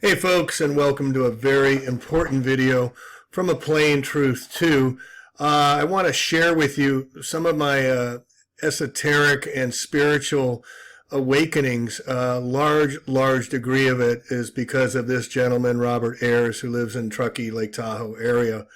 Hey folks, and welcome to a very important video from A Plain Truth 2. I want to share with you some of my esoteric and spiritual awakenings. Large degree of it is because of this gentleman, Robert Ayers, who lives in Truckee, Lake Tahoe area,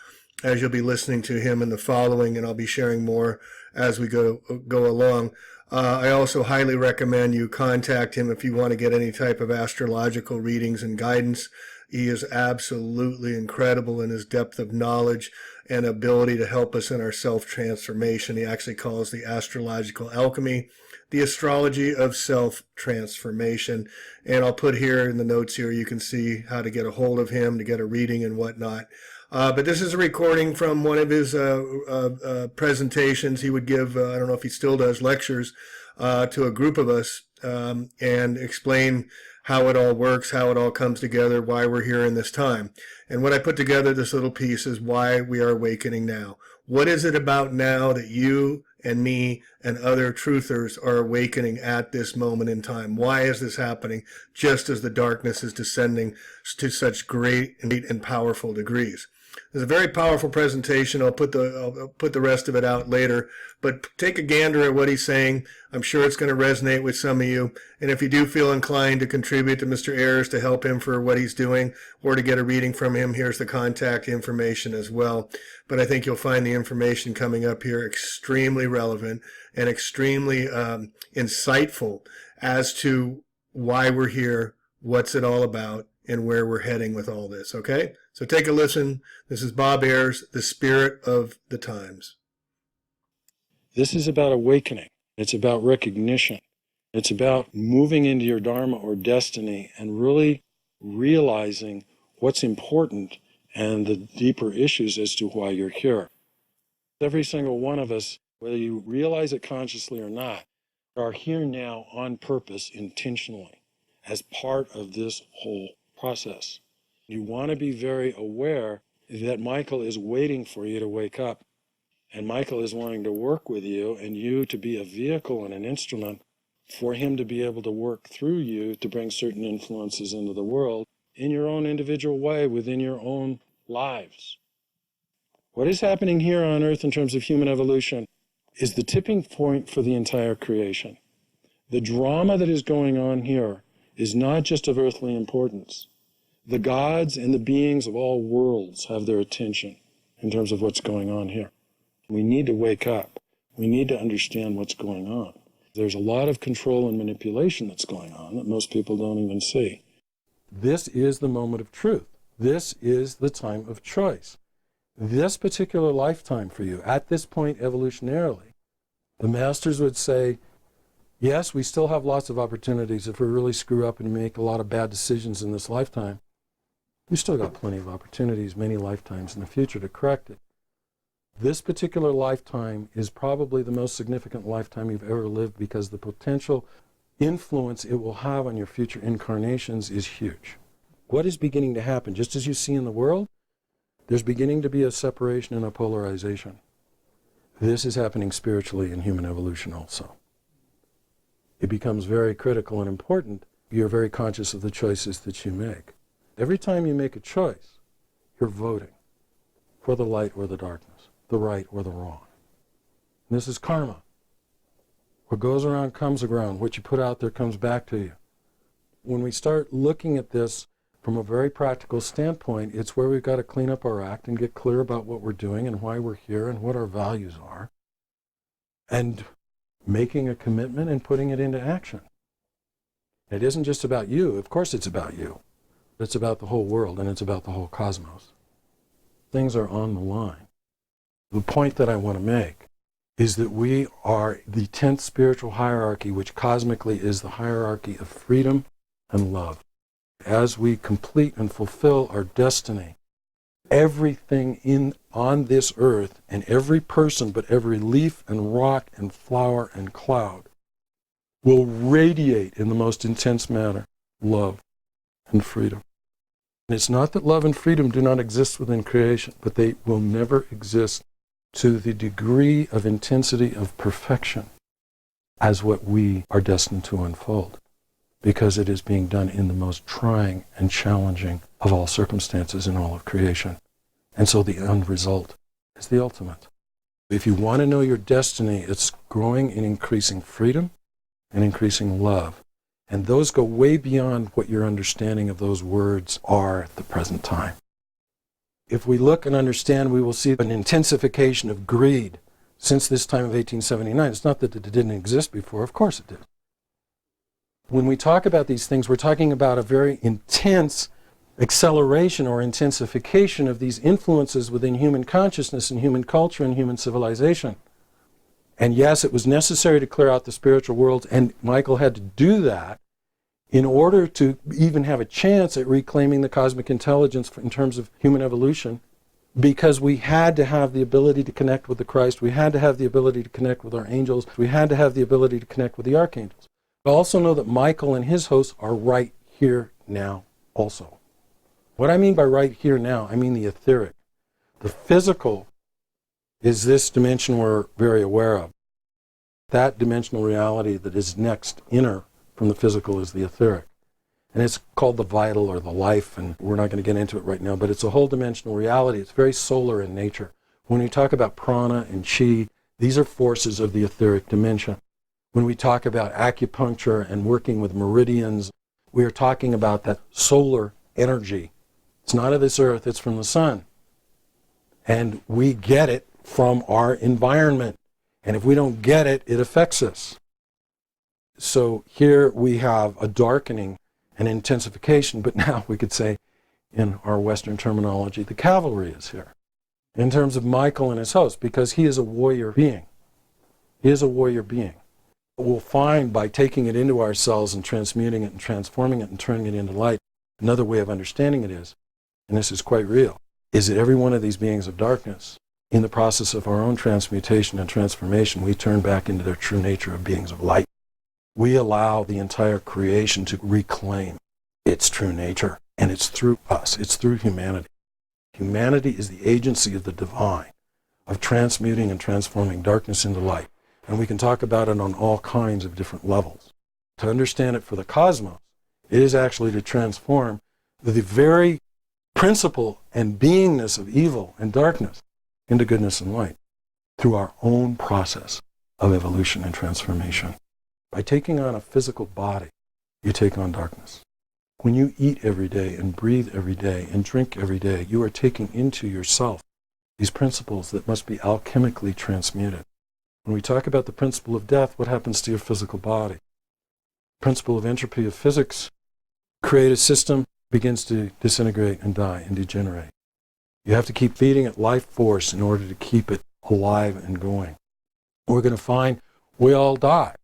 as you'll be listening to him in the following, and I'll be sharing more as we go along. I also highly recommend you contact him if you want to get any type of astrological readings and guidance. He is absolutely incredible in his depth of knowledge and ability to help us in our self-transformation. He actually calls the astrological alchemy the astrology of self-transformation. And I'll put here in the notes here, you can see how to get a hold of him, to get a reading and whatnot. But this is a recording from one of his presentations. He would give, I don't know if he still does, lectures to a group of us and explain how it all works, how it all comes together, why we're here in this time. And what I put together, this little piece, is why we are awakening now. What is it about now that you and me and other truthers are awakening at this moment in time? Why is this happening just as the darkness is descending to such great and powerful degrees? It's a very powerful presentation. I'll put the rest of it out later, but take a gander at what he's saying. I'm sure it's going to resonate with some of you. And if you do feel inclined to contribute to Mr. Ayers to help him for what he's doing or to get a reading from him, here's the contact information as well. But I think you'll find the information coming up here extremely relevant and extremely insightful as to why we're here, what's it all about, and where we're heading with all this, okay? So take a listen. This is Bob Ayers, The Spirit of the Times. This is about awakening. It's about recognition. It's about moving into your dharma or destiny and really realizing what's important and the deeper issues as to why you're here. Every single one of us, whether you realize it consciously or not, are here now on purpose, intentionally, as part of this whole process. You want to be very aware that Michael is waiting for you to wake up. And Michael is wanting to work with you and you to be a vehicle and an instrument for him to be able to work through you to bring certain influences into the world in your own individual way within your own lives. What is happening here on Earth in terms of human evolution is the tipping point for the entire creation. The drama that is going on here is not just of earthly importance. The gods and the beings of all worlds have their attention in terms of what's going on here. We need to wake up. We need to understand what's going on. There's a lot of control and manipulation that's going on that most people don't even see. This is the moment of truth. This is the time of choice. This particular lifetime for you, at this point evolutionarily, the masters would say, yes, we still have lots of opportunities if we really screw up and make a lot of bad decisions in this lifetime. We still got plenty of opportunities, many lifetimes in the future to correct it. This particular lifetime is probably the most significant lifetime you've ever lived because the potential influence it will have on your future incarnations is huge. What is beginning to happen? Just as you see in the world, there's beginning to be a separation and a polarization. This is happening spiritually in human evolution also. It becomes very critical and important. You're very conscious of the choices that you make. Every time you make a choice, you're voting for the light or the darkness, the right or the wrong. And this is karma. What goes around comes around. What you put out there comes back to you. When we start looking at this from a very practical standpoint, it's where we've got to clean up our act and get clear about what we're doing and why we're here and what our values are. And making a commitment and putting it into action. It isn't just about you. Of course it's about you. It's about the whole world and it's about the whole cosmos. Things are on the line. The point that I want to make is that we are the 10th spiritual hierarchy, which cosmically is the hierarchy of freedom and love. As we complete and fulfill our destiny, everything on this earth and every person, but every leaf and rock and flower and cloud will radiate in the most intense manner love and freedom. And it's not that love and freedom do not exist within creation, but they will never exist to the degree of intensity of perfection as what we are destined to unfold. because it is being done in the most trying and challenging of all circumstances in all of creation. And so the end result is the ultimate. If you want to know your destiny, it's growing in increasing freedom and increasing love. And those go way beyond what your understanding of those words are at the present time. If we look and understand, we will see an intensification of greed since this time of 1879. It's not that it didn't exist before, of course it did. When we talk about these things, we're talking about a very intense acceleration or intensification of these influences within human consciousness and human culture and human civilization. And yes, it was necessary to clear out the spiritual world, and Michael had to do that in order to even have a chance at reclaiming the cosmic intelligence in terms of human evolution, because we had to have the ability to connect with the Christ, we had to have the ability to connect with our angels, we had to have the ability to connect with the archangels. But also know that Michael and his hosts are right here now also. What I mean by right here now, I mean the etheric. The physical is this dimension we're very aware of. That dimensional reality that is next inner from the physical is the etheric. And it's called the vital or the life, and we're not going to get into it right now, but it's a whole dimensional reality. It's very solar in nature. When we talk about prana and chi, these are forces of the etheric dimension. When we talk about acupuncture and working with meridians, we are talking about that solar energy. It's not of this earth, it's from the sun. And we get it from our environment. And if we don't get it, it affects us. So here we have a darkening and intensification, but now we could say, in our Western terminology, the cavalry is here. In terms of Michael and his host, because he is a warrior being. He is a warrior being. We'll find by taking it into ourselves and transmuting it and transforming it and turning it into light, another way of understanding it is, and this is quite real, is that every one of these beings of darkness, in the process of our own transmutation and transformation, we turn back into their true nature of beings of light. We allow the entire creation to reclaim its true nature, and it's through us, it's through humanity. Humanity is the agency of the divine, of transmuting and transforming darkness into light. And we can talk about it on all kinds of different levels. To understand it for the cosmos, it is actually to transform the very principle and beingness of evil and darkness into goodness and light through our own process of evolution and transformation. By taking on a physical body, you take on darkness. When you eat every day and breathe every day and drink every day, you are taking into yourself these principles that must be alchemically transmuted. When we talk about the principle of death, what happens to your physical body? Principle of entropy of physics, create a system, begins to disintegrate and die and degenerate. You have to keep feeding it life force in order to keep it alive and going. We're going to find we all die.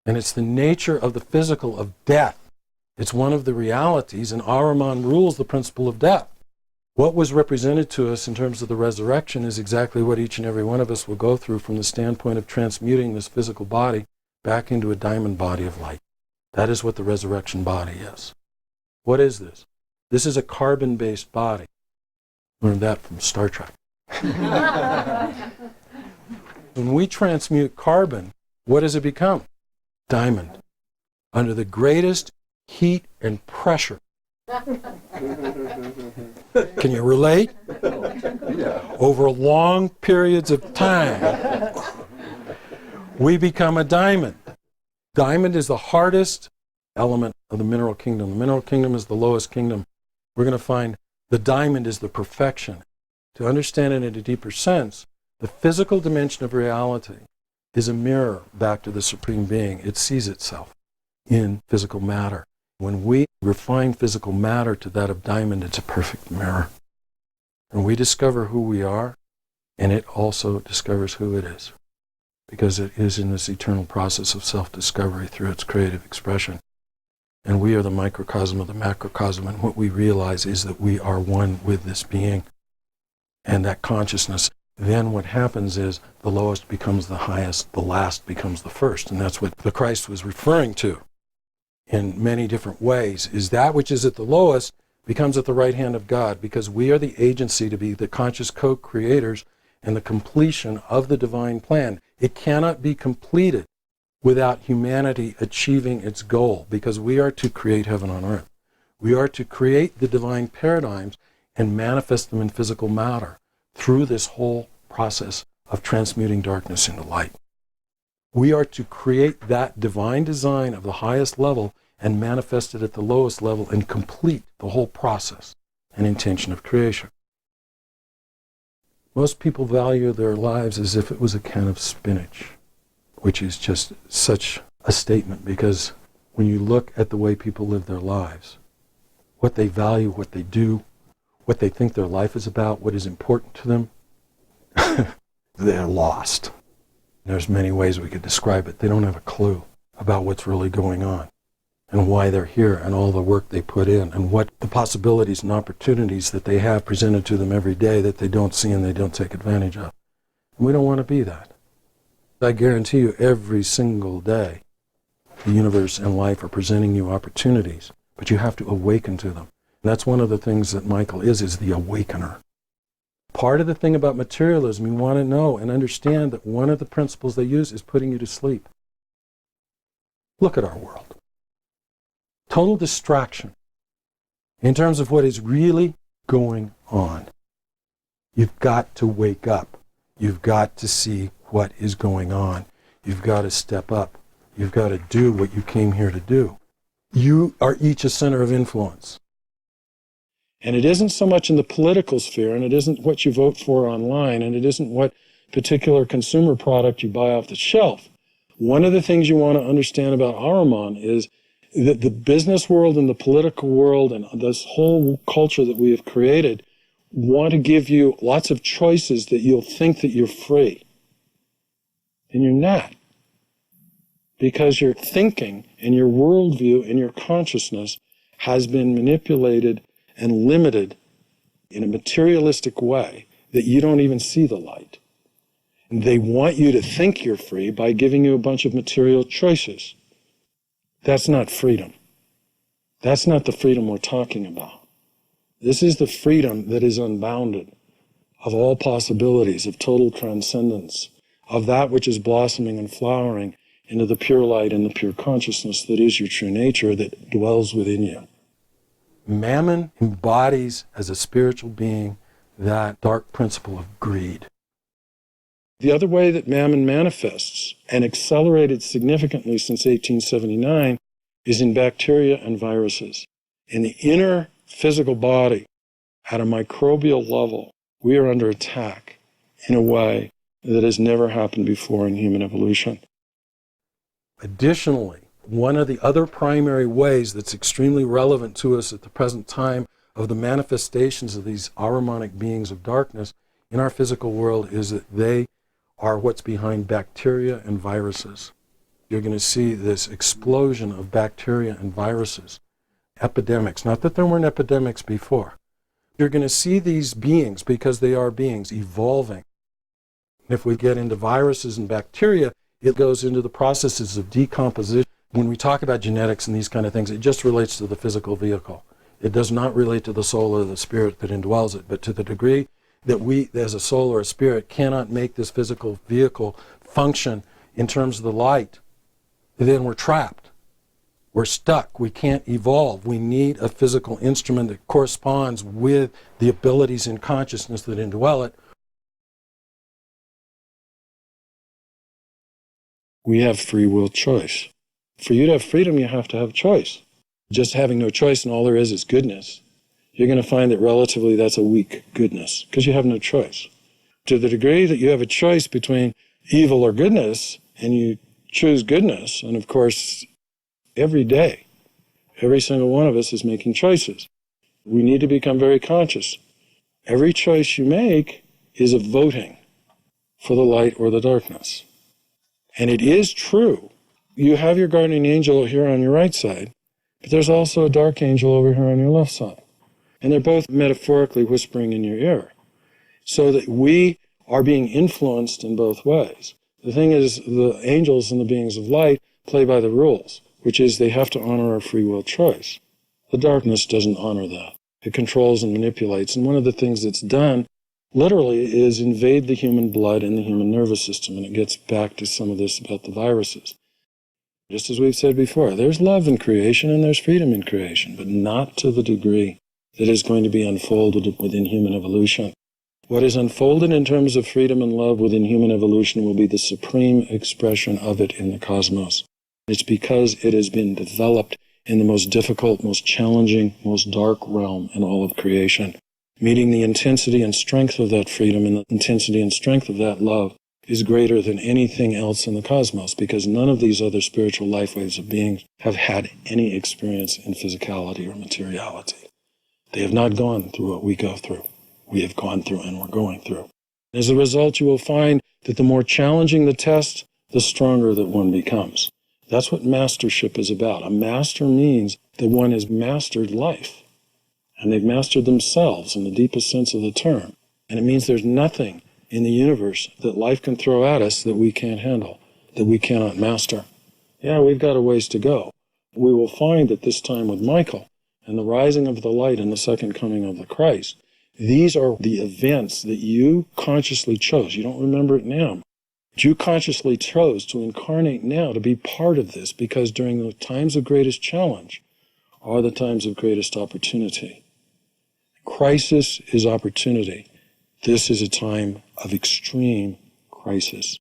And it's the nature of the physical of death. It's one of the realities, and Ahriman rules the principle of death. What was represented to us in terms of the resurrection is exactly what each and every one of us will go through from the standpoint of transmuting this physical body back into a diamond body of light. That is what the resurrection body is. What is this? This is a carbon-based body. Learned that from Star Trek. When we transmute carbon, what does it become? Diamond. Under the greatest heat and pressure. Can you relate? Over long periods of time, we become a diamond. Diamond is the hardest element of the mineral kingdom. The mineral kingdom is the lowest kingdom. We're going to find the diamond is the perfection. To understand it in a deeper sense, the physical dimension of reality is a mirror back to the Supreme Being. It sees itself in physical matter. When we refine physical matter to that of diamond, it's a perfect mirror. And we discover who we are, and it also discovers who it is, because it is in this eternal process of self-discovery through its creative expression. And we are the microcosm of the macrocosm, and what we realize is that we are one with this being. And that consciousness, then what happens is the lowest becomes the highest, the last becomes the first, and that's what the Christ was referring to in many different ways, is that which is at the lowest becomes at the right hand of God, because we are the agency to be the conscious co-creators and the completion of the divine plan. It cannot be completed without humanity achieving its goal, because we are to create heaven on earth. We are to create the divine paradigms and manifest them in physical matter through this whole process of transmuting darkness into light. We are to create that divine design of the highest level and manifest it at the lowest level and complete the whole process and intention of creation. Most people value their lives as if it was a can of spinach, which is just such a statement, because when you look at the way people live their lives, what they value, what they do, what they think their life is about, what is important to them, they're lost. There's many ways we could describe it. They don't have a clue about what's really going on and why they're here and all the work they put in and what the possibilities and opportunities that they have presented to them every day that they don't see and they don't take advantage of. And we don't want to be that. I guarantee you every single day the universe and life are presenting you opportunities, but you have to awaken to them. And that's one of the things that Michael is the awakener. Part of the thing about materialism, you want to know and understand that one of the principles they use is putting you to sleep. Look at our world. Total distraction in terms of what is really going on. You've got to wake up. You've got to see what is going on. You've got to step up. You've got to do what you came here to do. You are each a center of influence. And it isn't so much in the political sphere, and it isn't what you vote for online, and it isn't what particular consumer product you buy off the shelf. One of the things you want to understand about Ahriman is that the business world and the political world and this whole culture that we have created want to give you lots of choices that you'll think that you're free. And you're not. Because your thinking and your worldview and your consciousness has been manipulated and limited in a materialistic way that you don't even see the light. And they want you to think you're free by giving you a bunch of material choices. That's not freedom. That's not the freedom we're talking about. This is the freedom that is unbounded, of all possibilities, of total transcendence, of that which is blossoming and flowering into the pure light and the pure consciousness that is your true nature that dwells within you. Mammon embodies as a spiritual being that dark principle of greed. The other way that Mammon manifests, and accelerated significantly since 1879, is in bacteria and viruses. In the inner physical body, at a microbial level, we are under attack in a way that has never happened before in human evolution. Additionally, one of the other primary ways that's extremely relevant to us at the present time of the manifestations of these Ahrimanic beings of darkness in our physical world is that they are what's behind bacteria and viruses. You're going to see this explosion of bacteria and viruses, epidemics. Not that there weren't epidemics before. You're going to see these beings, because they are beings, evolving. If we get into viruses and bacteria, it goes into the processes of decomposition. When we talk about genetics and these kind of things, it just relates to the physical vehicle. It does not relate to the soul or the spirit that indwells it, but to the degree that we, as a soul or a spirit, cannot make this physical vehicle function in terms of the light, then we're trapped. We're stuck. We can't evolve. We need a physical instrument that corresponds with the abilities and consciousness that indwell it. We have free will choice. For you to have freedom, you have to have choice. Just having no choice and all there is goodness, you're going to find that relatively that's a weak goodness, because you have no choice. To the degree that you have a choice between evil or goodness, and you choose goodness, and of course, every day, every single one of us is making choices. We need to become very conscious. Every choice you make is a voting for the light or the darkness. And it is true. You have your guardian angel here on your right side, but there's also a dark angel over here on your left side. And they're both metaphorically whispering in your ear, so that we are being influenced in both ways. The thing is, the angels and the beings of light play by the rules, which is they have to honor our free will choice. The darkness doesn't honor that. It controls and manipulates. And one of the things that's done, literally, is invade the human blood and the human nervous system. And it gets back to some of this about the viruses. Just as we've said before, there's love in creation and there's freedom in creation, but not to the degree that is going to be unfolded within human evolution. What is unfolded in terms of freedom and love within human evolution will be the supreme expression of it in the cosmos. It's because it has been developed in the most difficult, most challenging, most dark realm in all of creation. Meeting the intensity and strength of that freedom and the intensity and strength of that love is greater than anything else in the cosmos, because none of these other spiritual life waves of beings have had any experience in physicality or materiality. They have not gone through what we go through. We have gone through and we're going through. As a result, you will find that the more challenging the test, the stronger that one becomes. That's what mastership is about. A master means that one has mastered life, and they've mastered themselves in the deepest sense of the term. And it means there's nothing in the universe that life can throw at us that we can't handle, that we cannot master. Yeah, we've got a ways to go. We will find that this time with Michael and the rising of the light and the second coming of the Christ, these are the events that you consciously chose. You don't remember it now. But you consciously chose to incarnate now to be part of this, because during the times of greatest challenge are the times of greatest opportunity. Crisis is opportunity. This is a time of extreme crisis.